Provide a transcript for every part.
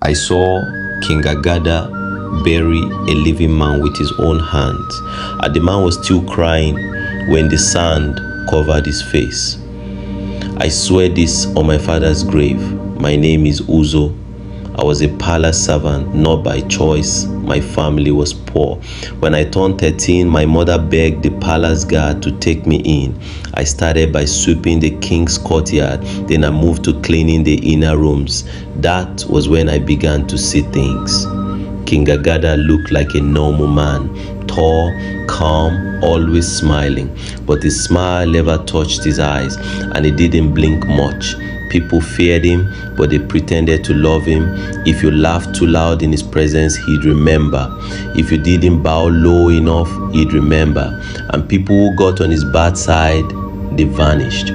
I saw King Agada bury a living man with his own hands, and the man was still crying when the sand covered his face. I swear this on my father's grave. My name is Uzo. I was a palace servant, not by choice. My family was poor. When I turned 13, my mother begged the palace guard to take me in. I started by sweeping the king's courtyard, then I moved to cleaning the inner rooms. That was when I began to see things. King Agada looked like a normal man, tall, calm, always smiling, but his smile never touched his eyes, and he didn't blink much. People feared him, but they pretended to love him. If you laughed too loud in his presence, he'd remember. If you didn't bow low enough, he'd remember. And people who got on his bad side, they vanished.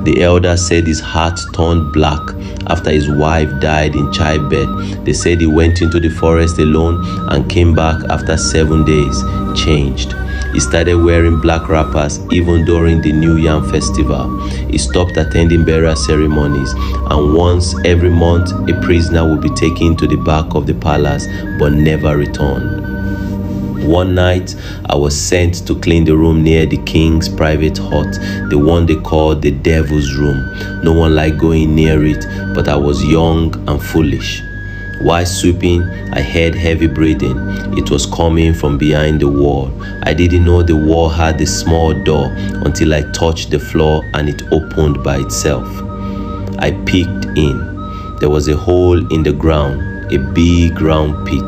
The elders said his heart turned black after his wife died in childbed. They said he went into the forest alone and came back after 7 days, changed. He started wearing black wrappers even during the New Yam festival. He stopped attending burial ceremonies, and once every month a prisoner would be taken to the back of the palace but never returned. One night, I was sent to clean the room near the king's private hut, the one they called the devil's room. No one liked going near it, but I was young and foolish. While sweeping, I heard heavy breathing. It was coming from behind the wall. I didn't know the wall had a small door until I touched the floor and it opened by itself. I peeked in. There was a hole in the ground, a big round pit.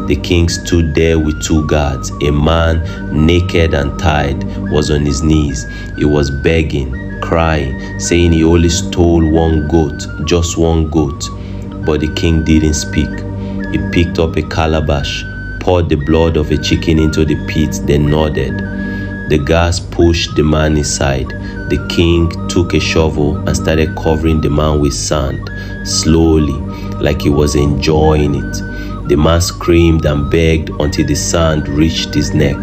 The king stood there with 2 guards. A man, naked and tied, was on his knees. He was begging, crying, saying he only stole 1 goat, just 1 goat. But the king didn't speak. He picked up a calabash, poured the blood of a chicken into the pit, then nodded. The guards pushed the man inside. The king took a shovel and started covering the man with sand, slowly, like he was enjoying it. The man screamed and begged until the sand reached his neck.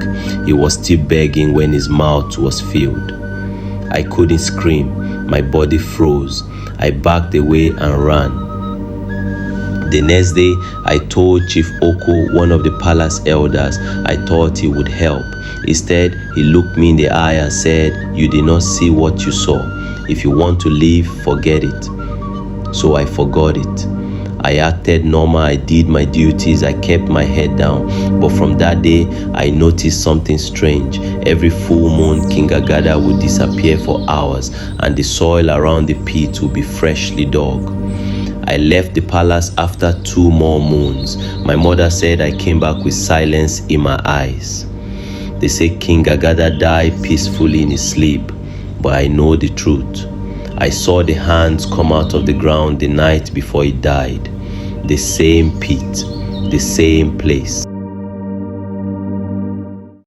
He was still begging when his mouth was filled. I couldn't scream. My body froze. I backed away and ran. The next day, I told Chief Oko, one of the palace elders. I thought he would help. Instead, he looked me in the eye and said, "You did not see what you saw. If you want to leave, forget it." So I forgot it. I acted normal, I did my duties, I kept my head down. But from that day, I noticed something strange. Every full moon, King Agada would disappear for hours, and the soil around the pit would be freshly dug. I left the palace after 2 more moons. My mother said I came back with silence in my eyes. They say King Agada died peacefully in his sleep, but I know the truth. I saw the hands come out of the ground the night before he died. The same pit, the same place.